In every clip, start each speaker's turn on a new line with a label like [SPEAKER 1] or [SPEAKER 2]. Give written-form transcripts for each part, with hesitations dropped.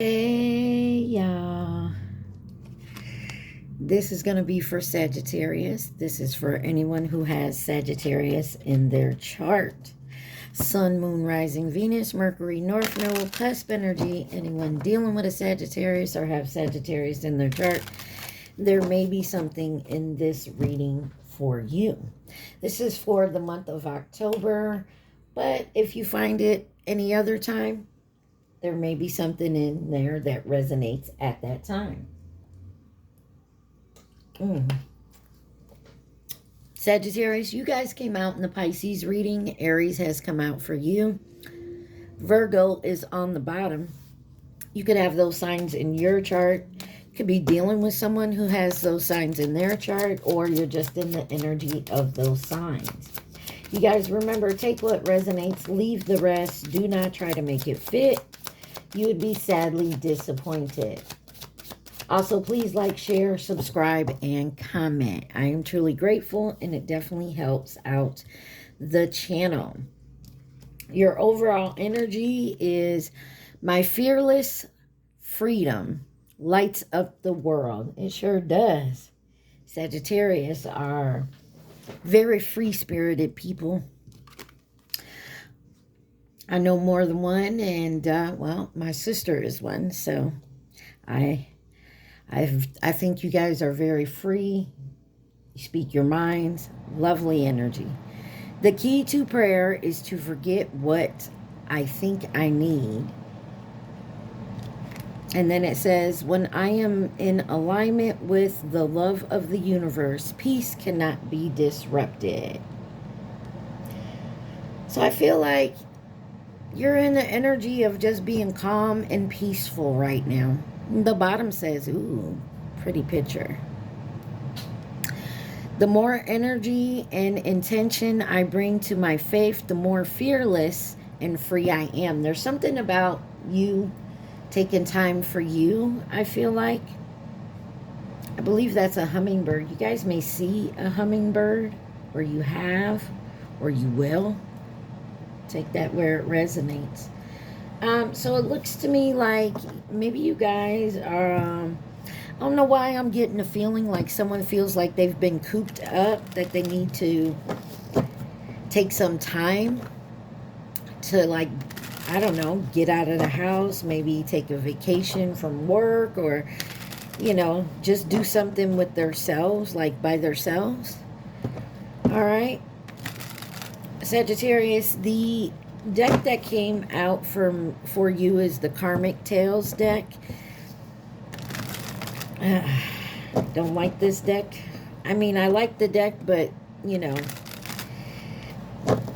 [SPEAKER 1] Hey, y'all. This is going to be for Sagittarius. This is for anyone who has Sagittarius in their chart. Sun, Moon, Rising, Venus, Mercury, North Node, cusp energy. Anyone dealing with a Sagittarius or have Sagittarius in their chart, there may be something in this reading for you. This is for the month of October, but if you find it any other time, there may be something in there that resonates at that time. Sagittarius, you guys came out in the Pisces reading. Aries has come out for you. Virgo is on the bottom. You could have those signs in your chart. You could be dealing with someone who has those signs in their chart, or you're just in the energy of those signs. You guys remember, take what resonates, leave the rest. Do not try to make it fit. You would be sadly disappointed. Also, please like, share, subscribe, and comment. I am truly grateful, and it definitely helps out the channel. Your overall energy is my fearless freedom lights up the world. It sure does. Sagittarius are very free-spirited people. I know more than one, and well, my sister is one, so I think you guys are very free. You speak your minds. Lovely energy. The key to prayer is to forget what I think I need. And then it says, when I am in alignment with the love of the universe, peace cannot be disrupted. So I feel like you're in the energy of just being calm and peaceful right now. The bottom says, ooh, pretty picture. The more energy and intention I bring to my faith, the more fearless and free I am. There's something about you taking time for you, I feel like. I believe that's a hummingbird. You guys may see a hummingbird, or you have, or you will. Take that where it resonates. So it looks to me like maybe you guys are, I don't know why I'm getting a feeling like someone feels like they've been cooped up, that they need to take some time to, like, I don't know, get out of the house, maybe take a vacation from work, or, you know, just do something with themselves, like by themselves. All right. Sagittarius, the deck that came out for you is the Karmic Tales deck. Don't like this deck. I mean, I like the deck, but, you know,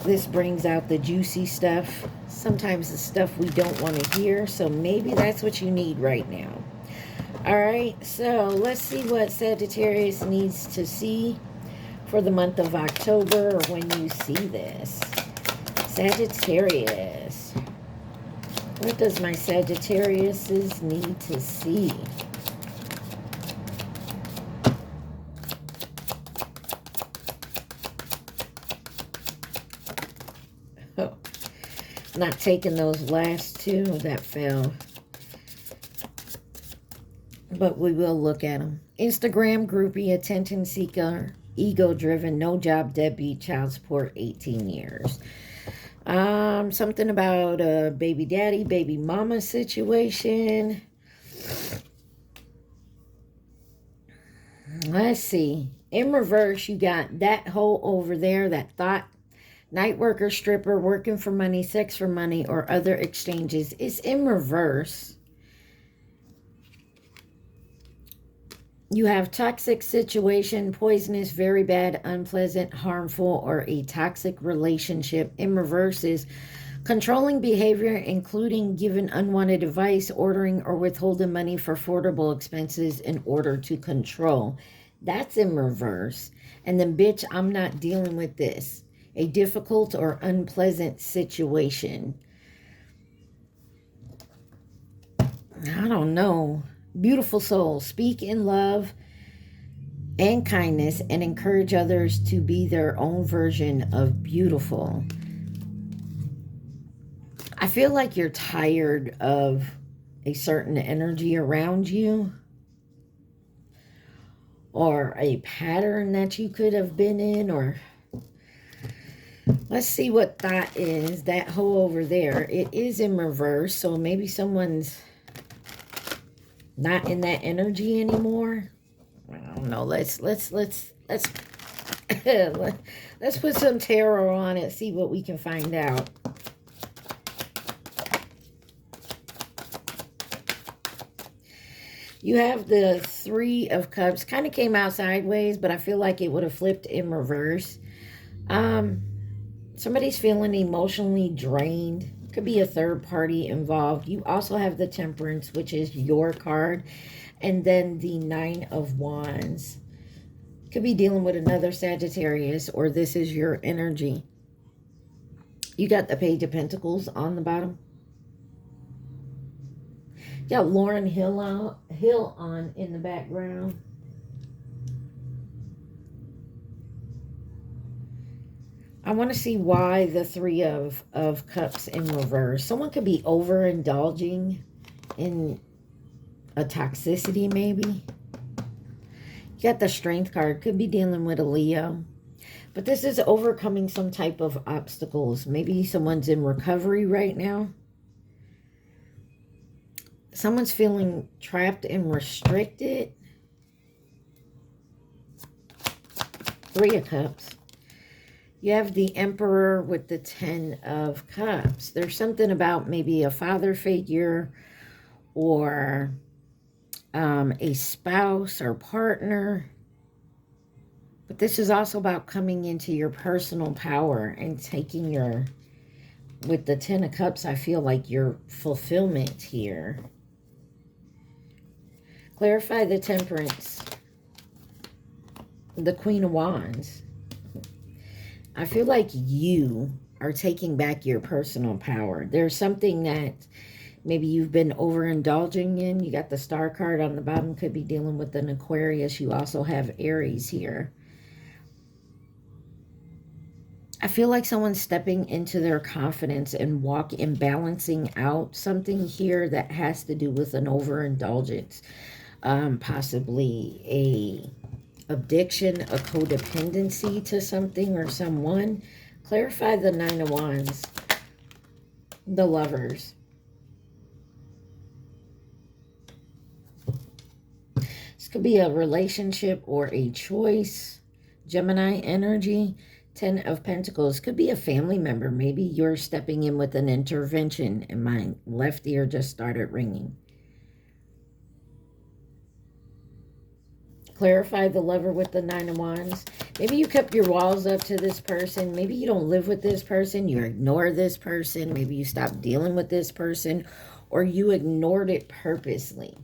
[SPEAKER 1] this brings out the juicy stuff. Sometimes the stuff we don't want to hear, so maybe that's what you need right now. All right, so let's see what Sagittarius needs to see for the month of October, or when you see this. Sagittarius. What does my Sagittariuses need to see? Oh, not taking those last two. That fell. But we will look at them. Instagram groupie, attention seeker, ego-driven, no job, deadbeat, child support, 18 years. Something about a baby daddy, baby mama situation. Let's see. In reverse, you got that hole over there, that thought. Night worker, stripper, working for money, sex for money, or other exchanges. It's in reverse. You have toxic situation, poisonous, very bad, unpleasant, harmful, or a toxic relationship. In reverse is controlling behavior, including giving unwanted advice, ordering or withholding money for affordable expenses in order to control. That's in reverse. And then, bitch, I'm not dealing with this. A difficult or unpleasant situation. I don't know. Beautiful soul, speak in love and kindness and encourage others to be their own version of beautiful. I feel like you're tired of a certain energy around you, or a pattern that you could have been in, or let's see what that is. That hoe over there, it is in reverse, so maybe someone's not in that energy anymore. I don't know. Let's let's put some tarot on it, see what we can find out. You have the Three of Cups. Kind of came out sideways, but I feel like it would have flipped in reverse. Somebody's feeling emotionally drained. Could be a third party involved. You also have the Temperance, which is your card. And then the Nine of Wands. Could be dealing with another Sagittarius, or this is your energy. You got the Page of Pentacles on the bottom. You got Lauryn Hill on in the background. I want to see why the Three of Cups in reverse. Someone could be overindulging in a toxicity, maybe. You got the Strength card. Could be dealing with a Leo. But this is overcoming some type of obstacles. Maybe someone's in recovery right now. Someone's feeling trapped and restricted. Three of Cups. You have the Emperor with the Ten of Cups. There's something about maybe a father figure or a spouse or partner. But this is also about coming into your personal power and taking your... With the Ten of Cups, I feel like your fulfillment here. Clarify the Temperance. The Queen of Wands. I feel like you are taking back your personal power. There's something that maybe you've been overindulging in. You got the Star card on the bottom. Could be dealing with an Aquarius. You also have Aries here. I feel like someone's stepping into their confidence and balancing out something here that has to do with an overindulgence. Possibly a addiction, a codependency to something or someone. Clarify the Nine of Wands. The Lovers. This could be a relationship or a choice. Gemini energy. Ten of Pentacles. Could be a family member. Maybe you're stepping in with an intervention. And my left ear just started ringing. Clarify the Lover with the Nine of Wands. Maybe you kept your walls up to this person. Maybe you don't live with this person. You ignore this person. Maybe you stopped dealing with this person. Or you ignored it purposely.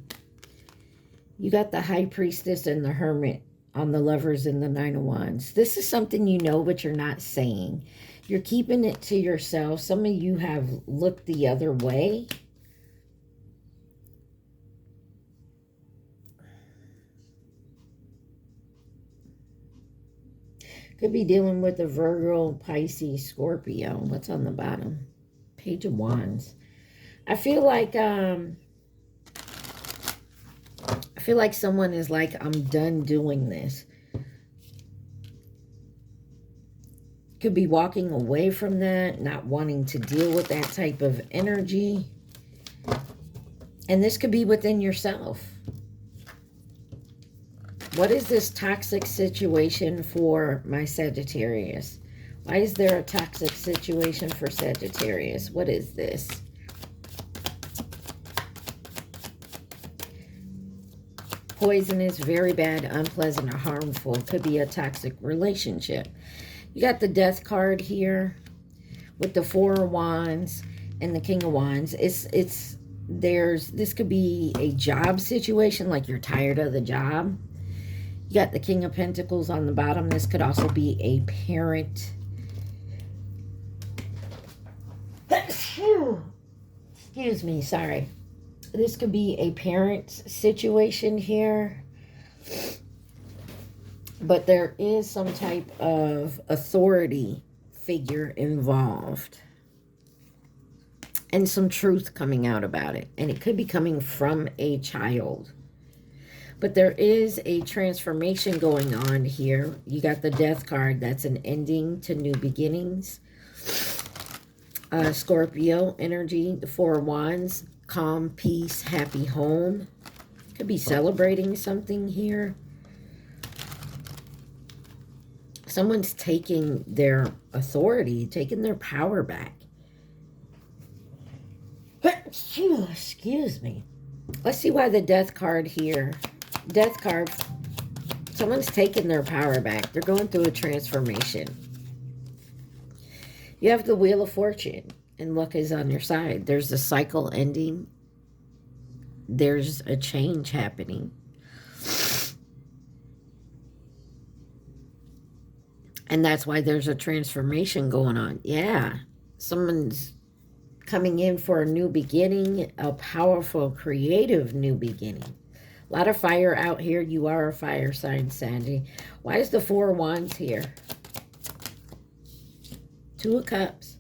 [SPEAKER 1] You got the High Priestess and the Hermit on the Lovers and the Nine of Wands. This is something you know, but you're not saying. You're keeping it to yourself. Some of you have looked the other way. Could be dealing with a Virgo, Pisces, Scorpio. What's on the bottom? Page of Wands. I feel like someone is like, I'm done doing this. Could be walking away from that, not wanting to deal with that type of energy. And this could be within yourself. What is this toxic situation for my Sagittarius? Why is there a toxic situation for Sagittarius? What is this? Poisonous, very bad, unpleasant, or harmful. Could be a toxic relationship. You got the Death card here with the Four of Wands and the King of Wands. This could be a job situation, like you're tired of the job. You got the King of Pentacles on the bottom. This could also be a parent. Excuse me, sorry. This could be a parent situation here. But there is some type of authority figure involved. and some truth coming out about it. And it could be coming from a child. But there is a transformation going on here. You got the Death card. That's an ending to new beginnings. Scorpio energy, the Four of Wands, calm, peace, happy home. Could be celebrating something here. Someone's taking their authority, taking their power back. Excuse me. Let's see why the Death card here. Death card, someone's taking their power back. They're going through a transformation. You have the Wheel of Fortune, and luck is on your side. There's a cycle ending. There's a change happening. And that's why there's a transformation going on. Yeah, someone's coming in for a new beginning, a powerful, creative new beginning. A lot of fire out here. You are a fire sign, Sandy. Why is the Four of Wands here? Two of Cups.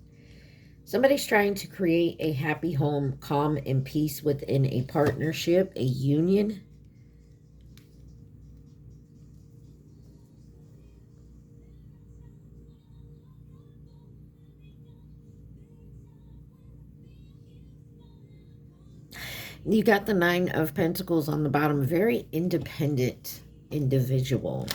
[SPEAKER 1] Somebody's trying to create a happy home, calm and peace within a partnership, a union. You got the Nine of Pentacles on the bottom. Very independent individual.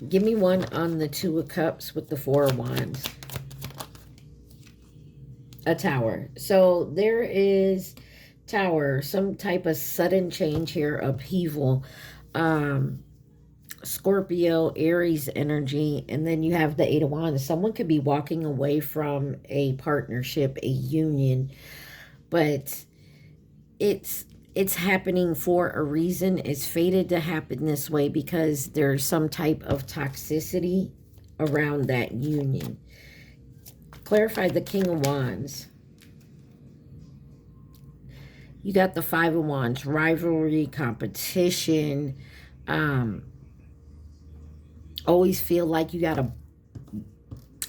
[SPEAKER 1] Give me one on the Two of Cups with the Four of Wands. A Tower. So there is Tower, some type of sudden change here, upheaval. Scorpio, Aries energy, and then you have the Eight of Wands. Someone could be walking away from a partnership, a union, but it's happening for a reason. It's fated to happen this way because there's some type of toxicity around that union. Clarify the King of Wands. You got the Five of Wands, rivalry, competition, always feel like you got to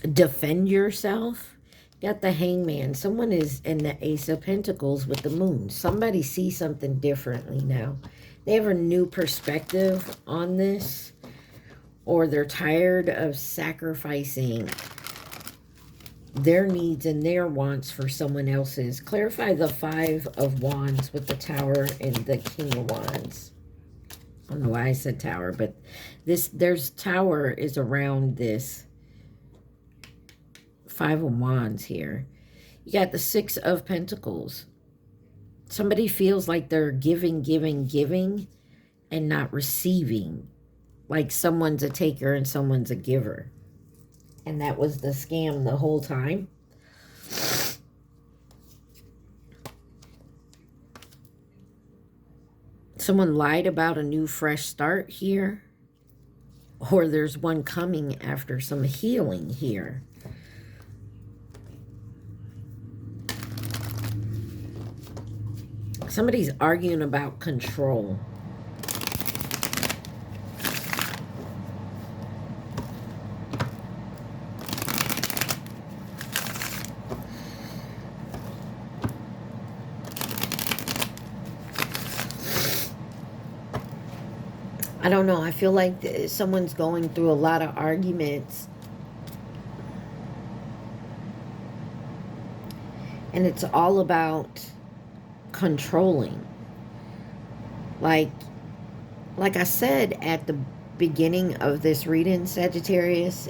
[SPEAKER 1] defend yourself. Got the Hangman. Someone is in the Ace of Pentacles with the Moon. Somebody sees something differently now. They have a new perspective on this, or they're tired of sacrificing their needs and their wants for someone else's. Clarify the Five of Wands with the Tower and the King of Wands. I don't know why I said Tower, but there's Tower is around this Five of Wands here. You got the Six of Pentacles. Somebody feels like they're giving and not receiving. Like someone's a taker and someone's a giver. And that was the scam the whole time. Someone lied about a new fresh start here. Or there's one coming after some healing here. Somebody's arguing about control. I don't know. I feel like someone's going through a lot of arguments. And it's all about controlling. Like I said at the beginning of this reading, Sagittarius,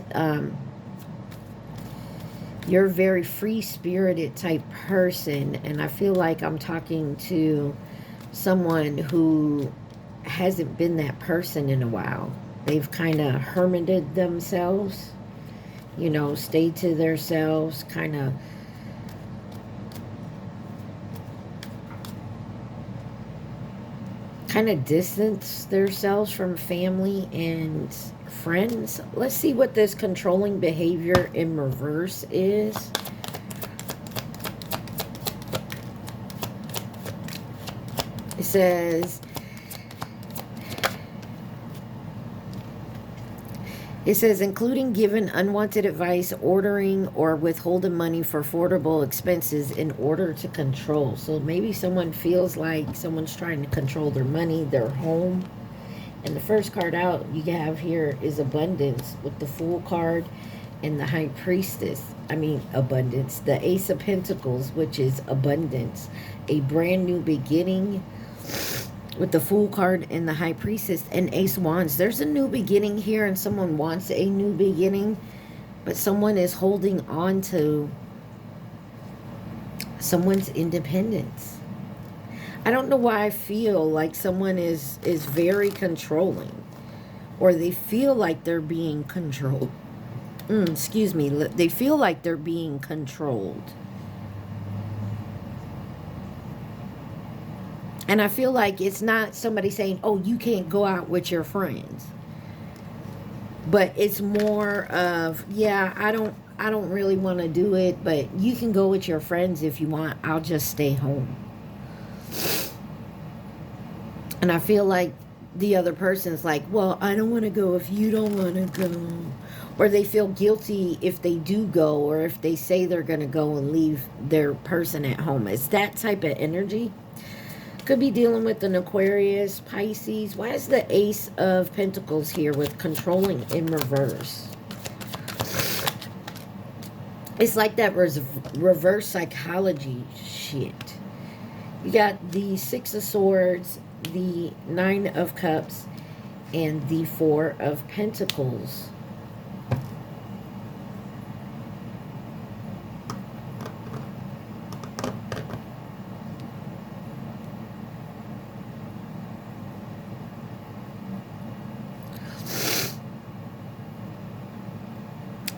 [SPEAKER 1] you're a very free-spirited type person. And I feel like I'm talking to someone who hasn't been that person in a while. They've kind of hermited themselves, you know, stayed to themselves, kind of distance themselves from family and friends. Let's see what this controlling behavior in reverse is. It says, It says, including giving unwanted advice, ordering or withholding money for affordable expenses in order to control. So maybe someone feels like someone's trying to control their money, their home. And the first card out you have here is abundance with the Fool card and the High Priestess. Abundance. The Ace of Pentacles, which is abundance. A brand new beginning with the Fool card and the High Priestess and Ace Wands. There's a new beginning here, and someone wants a new beginning, but someone is holding on to someone's independence. I don't know why I feel like someone is very controlling, or they feel like they're being controlled. Excuse me. They feel like they're being controlled. And I feel like it's not somebody saying, oh, you can't go out with your friends. But it's more of, yeah, I don't really want to do it, but you can go with your friends if you want. I'll just stay home. And I feel like the other person's like, well, I don't want to go if you don't want to go. Or they feel guilty if they do go, or if they say they're going to go and leave their person at home. It's that type of energy. Could be dealing with an Aquarius, Pisces. Why is the Ace of Pentacles here with controlling in reverse? It's like that reverse psychology shit. You got the Six of Swords, the Nine of Cups, and the Four of Pentacles.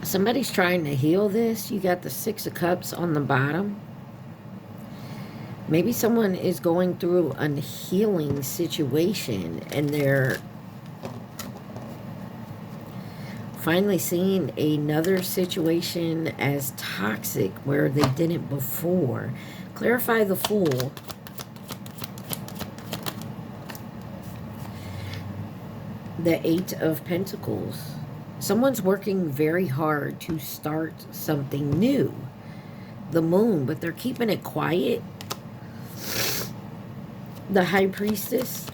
[SPEAKER 1] Somebody's trying to heal this. You got the Six of Cups on the bottom. Maybe someone is going through a healing situation and they're finally seeing another situation as toxic where they didn't before. Clarify the Fool. The Eight of Pentacles. Someone's working very hard to start something new. The Moon, but they're keeping it quiet. The High Priestess.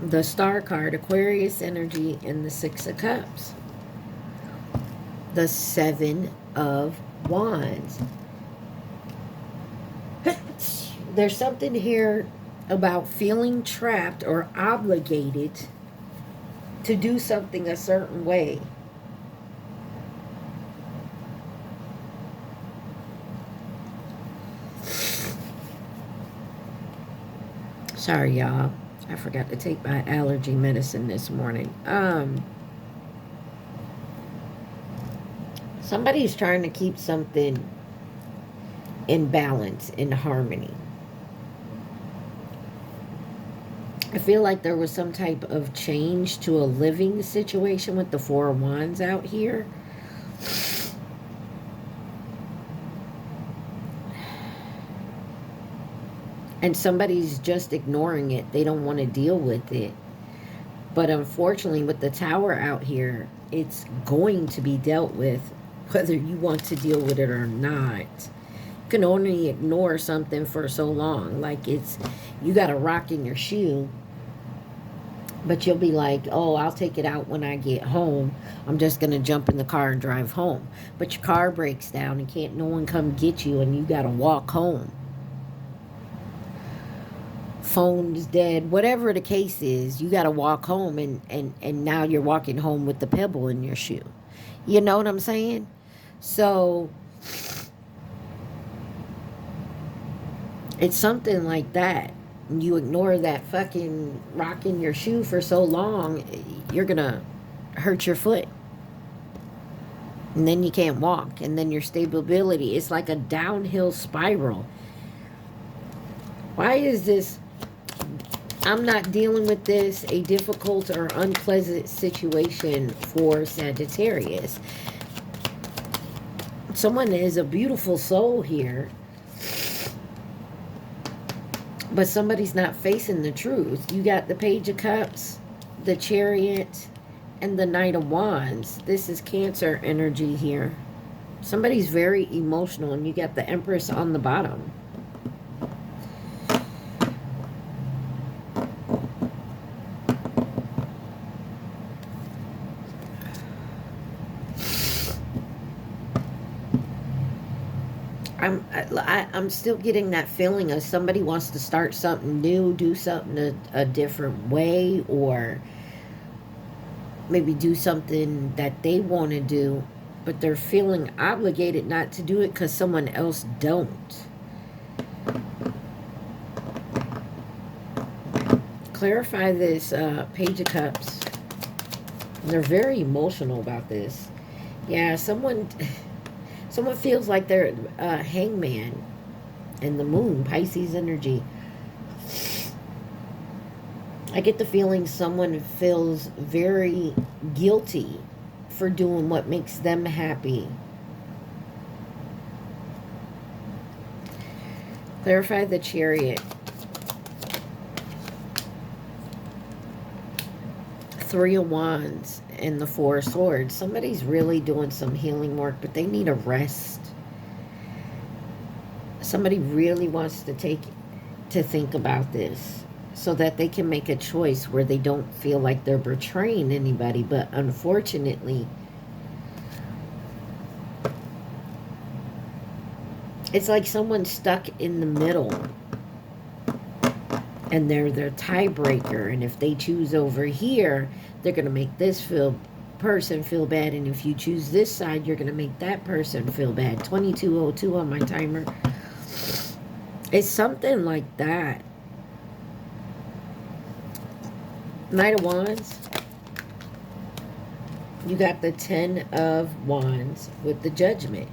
[SPEAKER 1] The Star card, Aquarius energy, and the Six of Cups. The Seven of Wands. There's something here about feeling trapped or obligated to do something a certain way. Sorry, y'all. I forgot to take my allergy medicine this morning. Somebody's trying to keep something in balance, in harmony. I feel like there was some type of change to a living situation with the Four of Wands out here. And somebody's just ignoring it. They don't want to deal with it. But unfortunately, with the Tower out here, it's going to be dealt with whether you want to deal with it or not. You can only ignore something for so long. Like you got a rock in your shoe, but you'll be like, oh, I'll take it out when I get home. I'm just going to jump in the car and drive home. But your car breaks down and can't no one come get you, and you got to walk home. Phone's dead. Whatever the case is, you got to walk home, and now you're walking home with the pebble in your shoe. You know what I'm saying? So it's something like that. You ignore that fucking rock in your shoe for so long, you're going to hurt your foot. And then you can't walk. And then your stability, it's like a downhill spiral. Why is this? I'm not dealing with this, a difficult or unpleasant situation for Sagittarius. Someone is a beautiful soul here, but somebody's not facing the truth. You got the Page of Cups the Chariot, and the Knight of Wands. This is Cancer energy here. Somebody's very emotional, and you got the Empress on the bottom. I'm still getting that feeling of somebody wants to start something new, do something a different way, or maybe do something that they want to do, but they're feeling obligated not to do it because someone else don't. Clarify this Page of Cups. They're very emotional about this. Yeah, someone feels like they're Hangman and the Moon, Pisces energy. I get the feeling someone feels very guilty for doing what makes them happy. Clarify the Chariot. Three of Wands and the Four of Swords. Somebody's really doing some healing work, but they need a rest. Somebody really wants to think about this so that they can make a choice where they don't feel like they're betraying anybody. But unfortunately, it's like someone's stuck in the middle and they're their tiebreaker, and if they choose over here, they're going to make this person feel bad, and if you choose this side, you're going to make that person feel bad. 2202 on my timer. It's something like that. Knight of Wands. You got the 10 of Wands with the Judgment.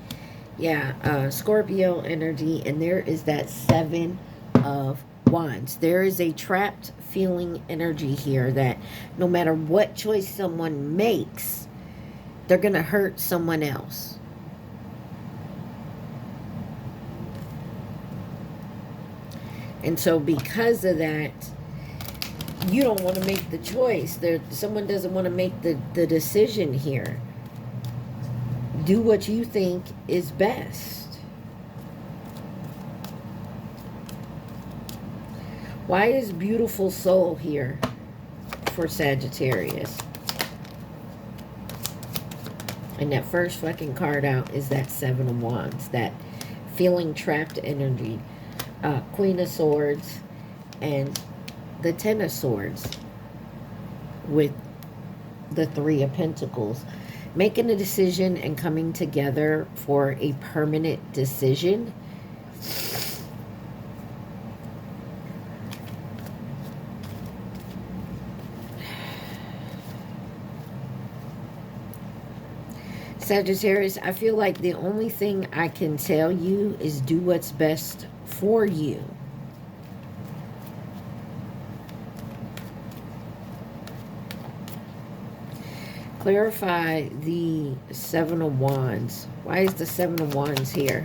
[SPEAKER 1] Yeah, Scorpio energy, and there is that 7 of Wands. There is a trapped feeling energy here that no matter what choice someone makes, they're going to hurt someone else. And so because of that, you don't want to make the choice. Someone doesn't want to make the decision here. Do what you think is best. Why is beautiful soul here for Sagittarius? And that first fucking card out is that 7 of Wands. That feeling trapped energy. Queen of Swords and the 10 of Swords with the 3 of Pentacles. Making a decision and coming together for a permanent decision. Sagittarius, I feel like the only thing I can tell you is do what's best for you. Clarify the 7 of Wands. Why is the 7 of Wands here?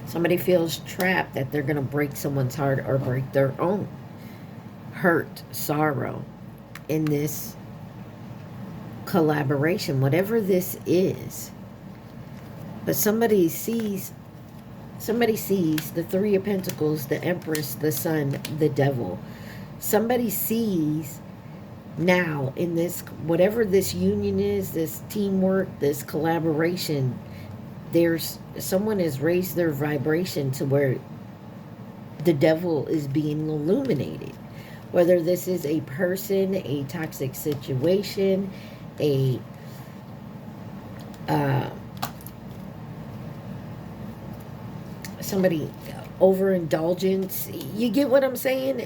[SPEAKER 1] Somebody feels trapped that they're going to break someone's heart or break their own. Hurt, sorrow in this collaboration, whatever this is. But somebody sees the 3 of Pentacles, the Empress, the Sun, the Devil. Somebody sees now in this, whatever this union is, this teamwork, this collaboration, someone has raised their vibration to where the devil is being illuminated. Whether this is a person, a toxic situation, somebody overindulgence, you get what I'm saying?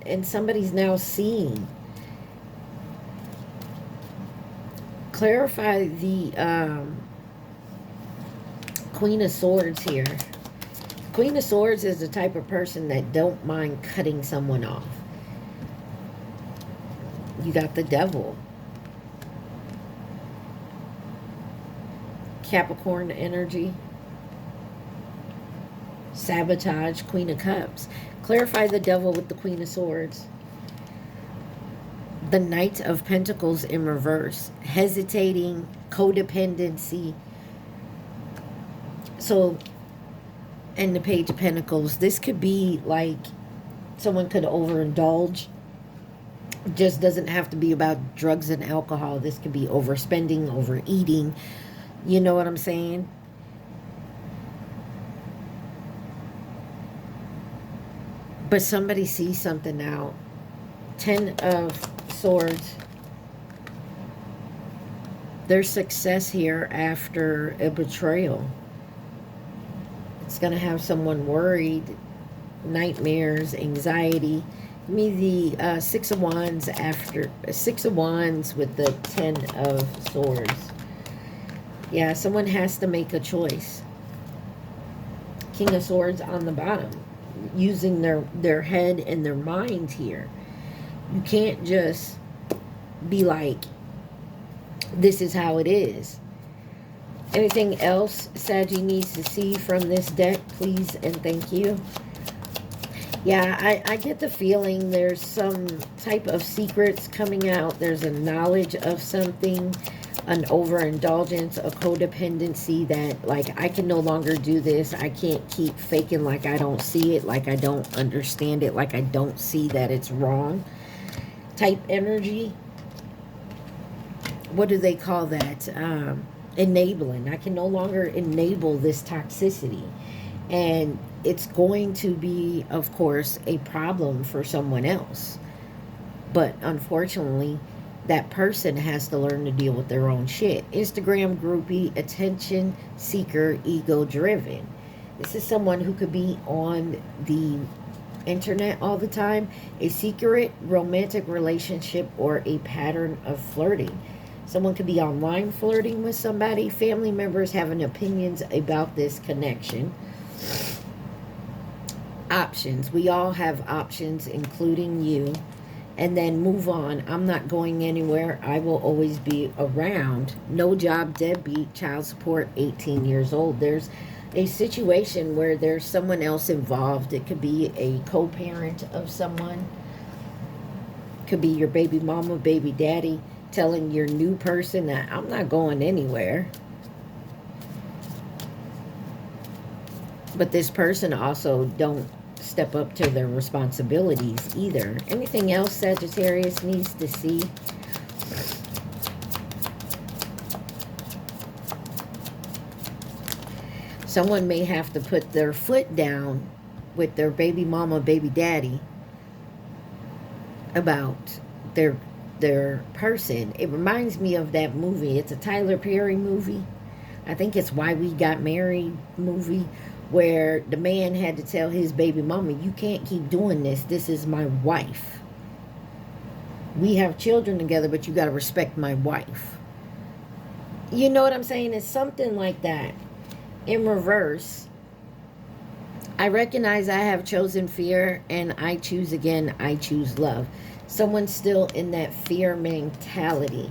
[SPEAKER 1] And somebody's now seeing. Clarify the Queen of Swords here. Queen of Swords is the type of person that don't mind cutting someone off. You got the Devil. Capricorn energy. Sabotage, Queen of Cups. Clarify the Devil with the Queen of Swords. The Knight of Pentacles in reverse. Hesitating, codependency. So, and the Page of Pentacles. This could be like someone could overindulge. It just doesn't have to be about drugs and alcohol. This could be overspending, overeating. You know what I'm saying? But somebody sees something out. 10 of Swords. There's success here after a betrayal. It's going to have someone worried, nightmares, anxiety. Give me the 6 of Wands after 6 of Wands with the 10 of Swords. Yeah, someone has to make a choice. King of Swords on the bottom, using their head and their mind here. You can't just be like, this is how it is. Anything else Saggy needs to see from this deck, please and thank you. Yeah, I get the feeling there's some type of secrets coming out. There's a knowledge of something, an overindulgence, a codependency that, like, I can no longer do this. I can't keep faking like I don't see it, like I don't understand it, like I don't see that it's wrong. Type energy. What do they call that? Enabling. I can no longer enable this toxicity. And it's going to be, of course, a problem for someone else. But unfortunately, that person has to learn to deal with their own shit. Instagram groupie, attention seeker, ego driven. This is someone who could be on the internet all the time. A secret romantic relationship or a pattern of flirting. Someone could be online flirting with somebody. Family members having opinions about this connection. Options. We all have options, including you. And then move on. I'm not going anywhere. I will always be around. No job, deadbeat, child support, 18 years old. There's a situation where there's someone else involved. It could be a co-parent of someone. Could be your baby mama, baby daddy, telling your new person that I'm not going anywhere. But this person also don't step up to their responsibilities either. Anything else Sagittarius needs to see? Someone may have to put their foot down with their baby mama, baby daddy about their person. It reminds me of that movie. It's a Tyler Perry movie. I think it's Why We Got Married movie, where the man had to tell his baby mama, you can't keep doing this. This is my wife. We have children together, but you got to respect my wife. You know what I'm saying? It's something like that. In reverse, I recognize I have chosen fear, and I choose again. I choose love. Someone's still in that fear mentality.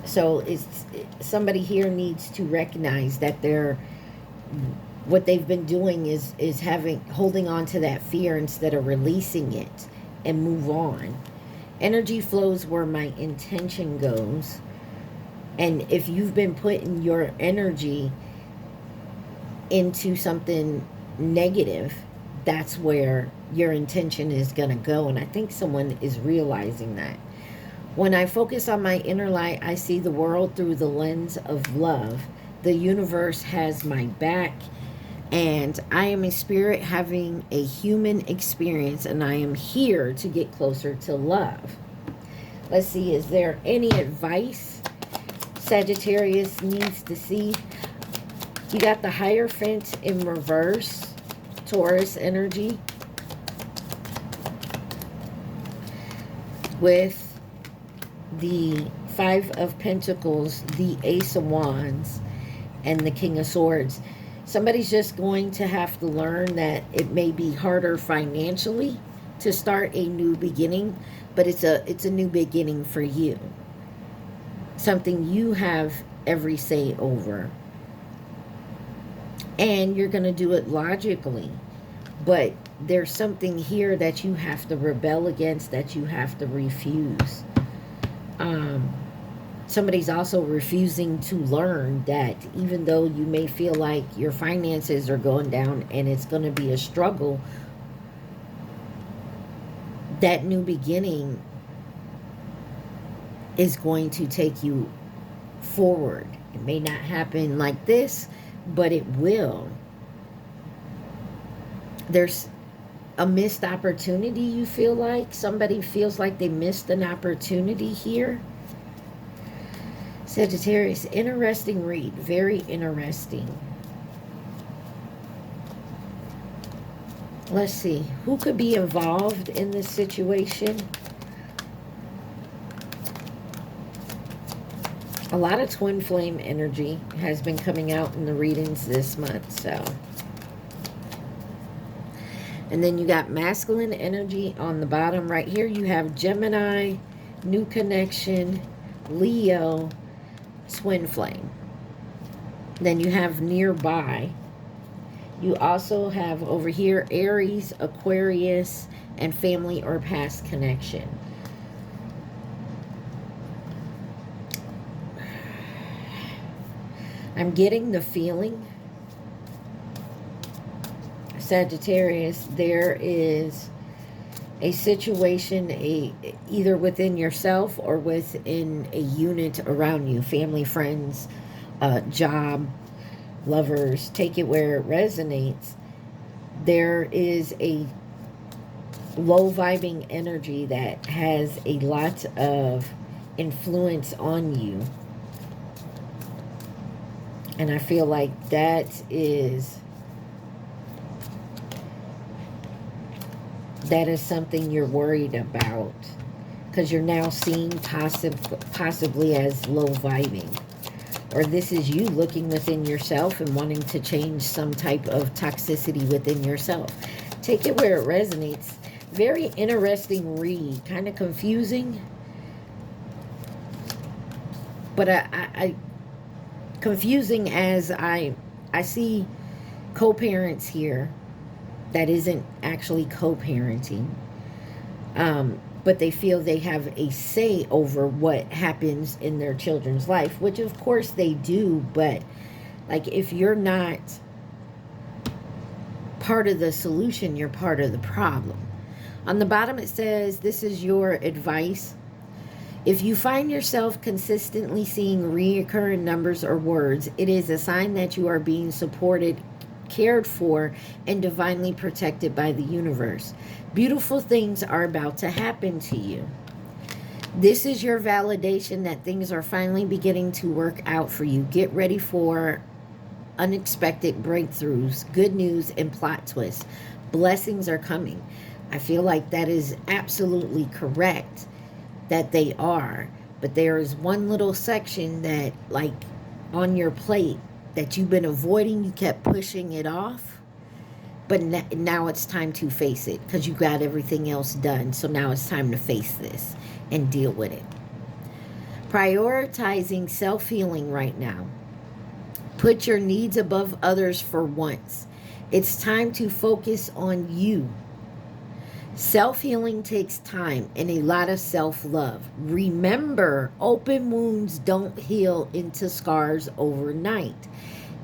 [SPEAKER 1] So somebody here needs to recognize that what they've been doing is holding on to that fear instead of releasing it and move on. Energy flows where my intention goes. And if you've been putting your energy into something negative, that's where your intention is going to go. And I think someone is realizing that. When I focus on my inner light, I see the world through the lens of love. The universe has my back, and I am a spirit having a human experience, and I am here to get closer to love. Let's see, is there any advice Sagittarius needs to see? You got the Hierophant in reverse, Taurus energy, with the 5 of Pentacles, the Ace of Wands, and the King of Swords. Somebody's just going to have to learn that it may be harder financially to start a new beginning, but it's a new beginning for you. Something you have every say over. And you're going to do it logically. But there's something here that you have to rebel against, that you have to refuse. Somebody's also refusing to learn that even though you may feel like your finances are going down and it's going to be a struggle, that new beginning is going to take you forward. It may not happen like this, but it will. There's a missed opportunity, you feel like. Somebody feels like they missed an opportunity here. Sagittarius, interesting read. Very interesting. Let's see. Who could be involved in this situation? A lot of twin flame energy has been coming out in the readings this month, so. And then you got masculine energy on the bottom right here. You have Gemini, new connection, Leo, twin flame. Then you have nearby. You also have over here Aries, Aquarius, and family or past connection. I'm getting the feeling, Sagittarius, there is a situation, either within yourself or within a unit around you, family, friends, job, lovers, take it where it resonates. There is a low vibing energy that has a lot of influence on you. And I feel like that is something you're worried about, because you're now seen possibly as low vibing. Or this is you looking within yourself and wanting to change some type of toxicity within yourself. Take it where it resonates. Very interesting read. Kind of confusing. But I confusing as I see co-parents here that isn't actually co-parenting, but they feel they have a say over what happens in their children's life, which of course they do, but like if you're not part of the solution, you're part of the problem. On the bottom it says, this is your advice. If you find yourself consistently seeing recurring numbers or words, it is a sign that you are being supported, cared for, and divinely protected by the universe. Beautiful things are about to happen to you. This is your validation that things are finally beginning to work out for you. Get ready for unexpected breakthroughs, good news, and plot twists. Blessings are coming. I feel like that is absolutely correct, that they are. But there is one little section that, like, on your plate that you've been avoiding, you kept pushing it off, but now it's time to face it because you got everything else done. So now it's time to face this and deal with it. Prioritizing self-healing right now. Put your needs above others for once. It's time to focus on you. Self-healing takes time and a lot of self-love. Remember, open wounds don't heal into scars overnight.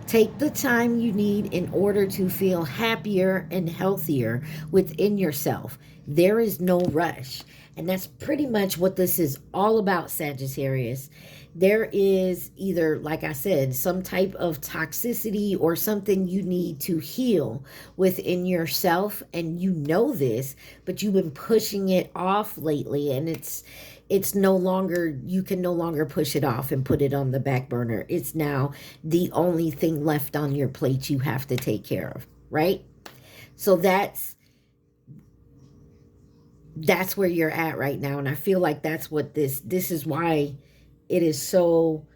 [SPEAKER 1] Take the time you need in order to feel happier and healthier within yourself. There is no rush. And that's pretty much what this is all about, Sagittarius. There is either, like I said, some type of toxicity or something you need to heal within yourself, and you know this, but you've been pushing it off lately, and it's no longer, you can no longer push it off and put it on the back burner. It's now the only thing left on your plate you have to take care of, right? So that's where you're at right now, and I feel like that's what this is why it is so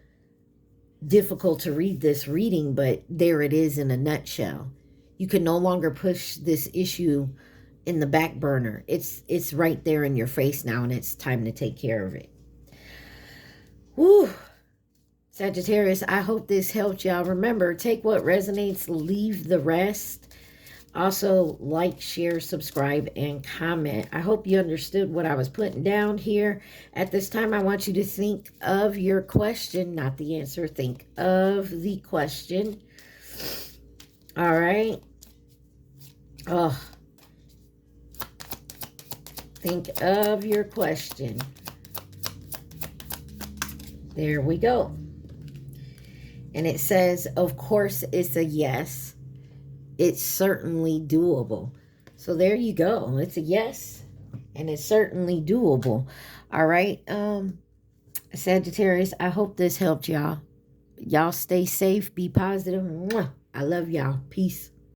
[SPEAKER 1] difficult to read this reading, but there it is in a nutshell. You can no longer push this issue in the back burner. It's right there in your face now, and it's time to take care of it. Woo! Sagittarius, I hope this helped y'all. Remember, take what resonates, leave the rest. Also, like, share, subscribe, and comment. I hope you understood what I was putting down here. At this time, I want you to think of your question, not the answer. Think of the question. All right. Oh. Think of your question. There we go. And it says, of course, it's a yes. It's certainly doable. So there you go. It's a yes. And it's certainly doable. All right. Sagittarius, I hope this helped y'all. Y'all stay safe. Be positive. Mwah. I love y'all. Peace.